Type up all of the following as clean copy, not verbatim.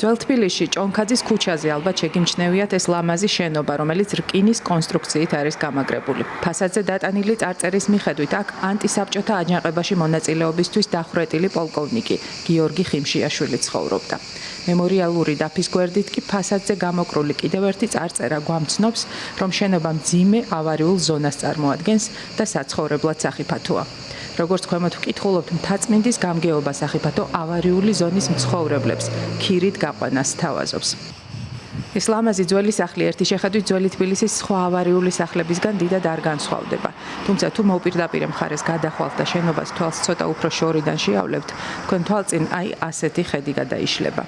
ძველ თბილისში ჭონქაძის ქუჩაზე ალბათ შეგიმჩნევიათ ეს ლამაზი შენობა, რომელიც რკინის კონსტრუქციით არის გამაგრებული. ფასადზე დატანილი წარწერის მიხედვით აქ ანტისაბჭოთა აჯანყებაში მონაწილეობისთვის დახვრეტილი პოლკოვნიკი გიორგი ხიმშიაშვილი ცხოვრობდა. მემორიალური დაფის გვერდით კი ფასადზე გამოკრული კიდევ ერთი წარწერა გვამცნობს, რომ შენობა მძიმე ავარიულ ზონას წარმოადგენს და საცხოვრებლად სახიფათოა. როგორც ქვემოთ ვკითხულობთ, მთაწმინდის გამგეობა სახიფათო ავარიული ზონის მცხოვრებლებს ქირით გაყვანას თავაზობს. ეს ლამაზი ძველი სახლი ერთი შეხედვით ძველი თბილისის სხვა ავარიული სახლებისგან დიდად არ განსხვავდება. თუმცა თუ მოპირდაპირე მხარეს გადახვალთ და შენობას თვალს ცოტა უფრო შორიდან შეავლებთ, თქვენ თვალწინ აი ასეთი ხედი გადაიშლება.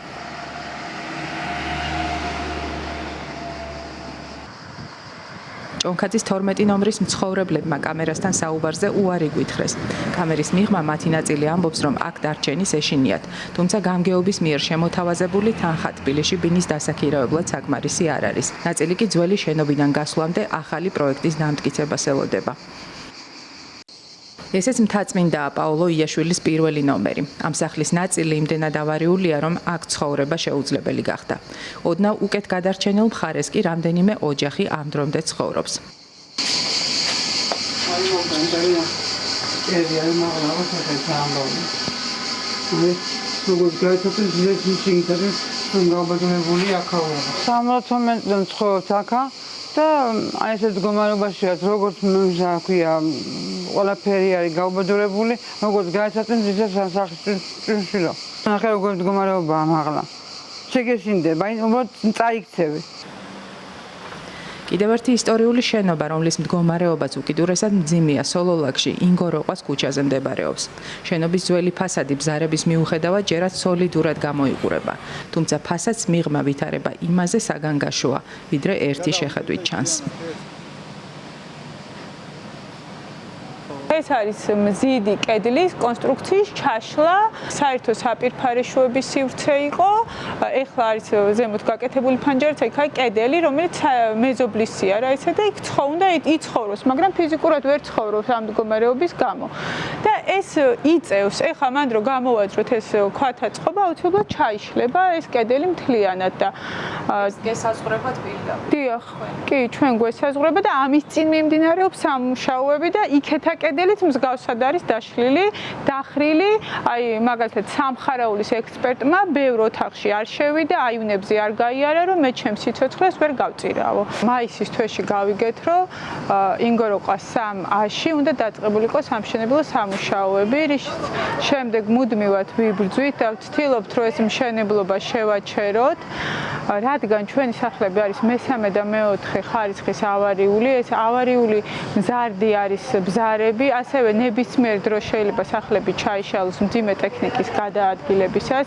ჭონქაძის 12 ნომრის მცხოვრებლებმა კამერასთან საუბარზე უარი გვითხრეს. კამერის მიღმა მათი ნაწილი ამბობს, რომ აქ დარჩენის ეშინიათ, თუმცა გამგეობის მიერ შემოთავაზებული თანხა თბილისში ბინის დასაქირავებლად საკმარისი არ არის. ნაწილი კი ძველი შენობიდან გასვლამდე ახალი პროექტის დამტკიცებას ელოდება. ესეც მთაწმინდაა პაოლო იაშვილის პირველი ნომერი. ამ სახლის ნაწილი იმდენად ავარიულია, რომ აქ ცხოვრება შეუძლებელი გახდა. ოდნავ უკეთ გადარჩენილ მხარეს კი რამდენიმე ოჯახი ამ დრომდე ცხოვრობს. და აი ესეთ მდგომარეობაშიაც როგორც ქვია ყველაფერი არის გაუბედურებული, როგორც გაიცოდნენ ძიძას სახისწინშილო. ახლა როგორ მდგომარეობაა მაღლა. შეგეშინდება, აი უბრალოდ წაიქცევი. კიდევ ერთი ისტორიული შენობა, რომლის მდგომარეობაც უკიდურესად მძიმეა, სოლოლაკში, ინგოროყვას ქუჩაზე მდებარეობს. შენობის ძველი ფასადი ბზარების მიუხედავად ჯერაც სოლიდურად გამოიყურება, თუმცა ფასადს მიღმა ვითარება იმაზე საგანგაშოა, ვიდრე ერთი შეხედვით ჩანს. ეს არის მზიდი კედლის კონსტრუქციის ჩაშლა, საერთო საპირფარეშოების სივრცე იყო. ეხლა არის ზემოთ გაკეთებული ფანჯარით, იქ არის კედელი, რომელიც მეზობლისია რა ისე და იქ უნდა იცხოვროს, მაგრამ ფიზიკურად ვერ ცხოვრობს ამ მდგომარეობის გამო. და ეს იწევს, ეხლა მანდ რომ გამოვაძროთ ეს ქვათა წყობა, აუცილებლად ჩაიშლება ეს კედელი მთლიანად და გესაზღვრება თბილისს. დიახ, კი, ჩვენ გვესაზღვრება და ამის წინ მიმდინარეობს სამუშაოები და იქეთა კედელიც მსგავსად არის დაშლილი, დახრილი, აი მაგალითად სამხარაულის ექსპერტმა ბევრ ოთახში არ შევიდა, აივნებზე არ გაიარა, რომ მე ჩემს სიცოცხლეს ვერ გავწირავო. მაისის თვეში გავიგეთ, რომ ინგოროყვას 3A-ში უნდა დაწყებული იყოს სამშენებლო სამუშაოები, რის შემდეგ მუდმივად ვიბრძვით და ვცდილობთ, რომ ეს მშენებლობა შევაჩეროთ, რადგან ჩვენი სახლები არის მესამე და მეოთხე ხარისხის ავარიული, ეს ავარიული მზარდი არის ბზარები, ასევე ნებისმიერ დროს შეიძლება სახლები ჩაიშალოს მძიმე ტექნიკის გადაადგილებისას.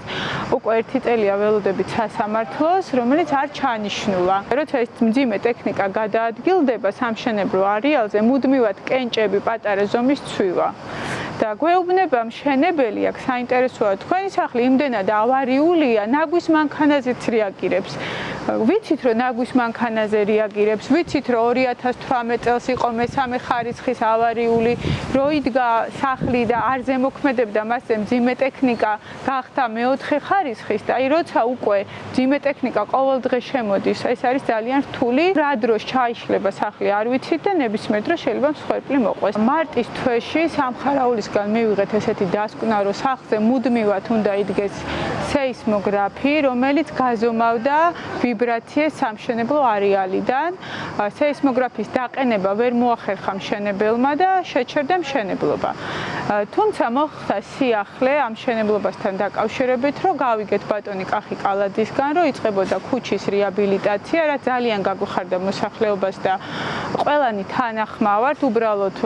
უკვე 1 წელია ველოდებით სასამართლოს, რომელიც არ ჩაანიშნულა. როცა ეს მძიმე ტექნიკა გადაადგილდება სამშენებლო არეალზე, მუდმივად კენჭები პატარა ზომის ცვივა. და გვეუბნება მშენებელი აქ საინტერესოა თქვენი სახლი იმდენად ავარიულია, ნაგვის მანქანაზეც რეაგირებს. ვიცით რომ ნაგვის მანქანაზე რეაგირებს, ვიცით რომ 2018 წელს იყო მესამე ხარისხის ავარიული, რო იდგა სახლი და არ ზემოქმედებდა მასზე მძიმე ტექნიკა, გახდა მეოთხე ხარისხის და აი როცა უკვე მძიმე ტექნიკა ყოველდღე შემოდის, ეს არის ძალიან რთული. რა დროს ჩაიშლება სახლი არ ვიცით და ნებისმიერ დროს შეიძლება მსხვერპლი მოყვეს. მარტის თვეში სამხარაულისგან მივიღეთ ესეთი დასკვნა, რომ სახლზე მუდმივად უნდა იდგეს სეისმოგრაფი, რომელიც გაზომავდა ვიბრაციას სამშენებლო არეალიდან. სეისმოგრაფის დაყენება ვერ მოახერხა მშენებელმა და შეჩერდა მშენებლობა. თუმცა მოხდა სიახლე ამ მშენებლობასთან დაკავშირებით, რომ გავიგეთ ბატონი კახი კალადისგან, რომ იწყებოდა ქუჩის რეაბილიტაცია, რაც ძალიან გაგვიხარდა მოსახლეობას და ყველანი თანახმავართ, უბრალოდ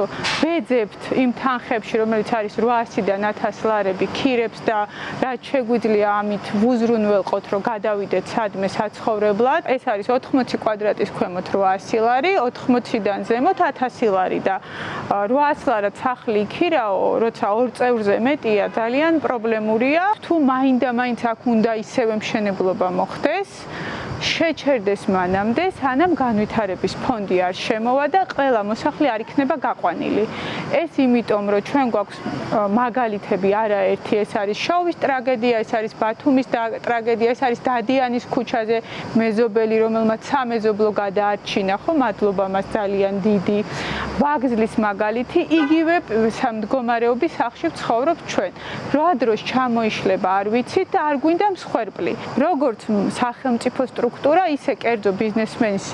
ვეძებთ იმ თანხებში, რომელიც არის 800-დან 1000 ლარები ქირებს და რაც შეგვიძლია ამით ვუზრუნველყოთ, რომ გადავიდეთ სადმე საცხოვრებლად. ეს არის 80 კვადრატის ქვემოთ 800 ლარი, 80-დან ზემოთ 1000 ლარი და 800 ლარად სახლი იქირაო, როცა 2 წევრზე მეტია, ძალიან პრობლემურია. თუ მაინდა-მაინც აქ უნდა ისევე მშენებლობა მოხდეს, შეჩერდეს მანამდე, სანამ განვითარების ფონდი არ შემოვა და ყველა მოსახლე არ იქნება გაყვანილი. ეს იმიტომ, რომ ჩვენ გვაქვს მაგალითები არაერთი, ეს არის შოვის ტრაგედია, ეს არის ბათუმის ტრაგედია, ეს არის დადიანის ქუჩაზე მეზობელი, რომელმაც სამეზობლო გადაარჩინა, ხო, მადლობა მას ძალიან დიდი. ვაგზლის მაგალითი, იგივე მდგომარეობის სახში ვცხოვრობ ჩვენ. რა დროს ჩამოიშლება არ ვიცით და არ გვინდა მსხვერპლი. როგორც სახელმწიფო სტრუქტურა, ისე კერძო ბიზნესმენის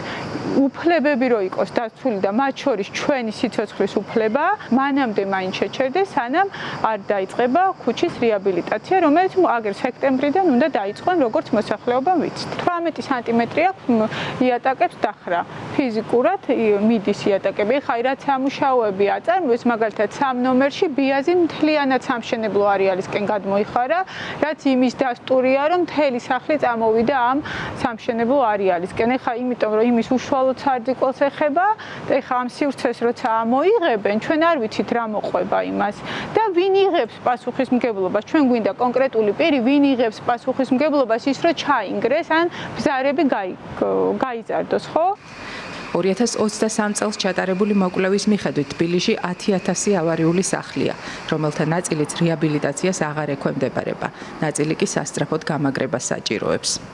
უფლებები რო იყოს დაცული და მათ შორის ჩვენი სიცოცხლის უფლება, მანამდე მაინც შეჩერდეს, სანამ არ დაიწყება ქუჩის რეაბილიტაცია, რომელიც აგერ სექტემბრიდან უნდა დაიწყონ, როგორც მოსახლეობამ ვიცით. 18 სანტიმეტრი აქვს იატაკებს დახრა. ფიზიკურად მიდის იატაკები. ხა რაც სამუშაოები აწარმოებს, მაგალითად 3 ნომერში ბიაზი მთლიანად სამშენებლო არეალისკენ გადმოიხარა, რაც იმის დასტურია, რომ მთელი სახლი წამოვიდა ამ სამშენებლო არეალისკენ. ხა იმიტომ რომ იმის უშუალოდ სარდიკველს ეხება, ხა ამ სივრცეს როცა ამოიღებენ, ჩვენ არ ვიცით რა მოყვება იმას და ვინ იღებს პასუხისმგებლობას? ჩვენ გვინდა კონკრეტული პირი, ვინ იღებს პასუხისმგებლობას ის რომ ჩაინგრეს ან ბზარები გაიზარდოს, ხო? 2023 წელს ჩატარებული მოკვლევის მიხედვით თბილისში 10,000 ავარიული სახლია, რომელთა ნაწილიც რეაბილიტაციას აღარ ექვემდებარება, ნაწილი კი სასწრაფოდ გამაგრებას საჭიროებს.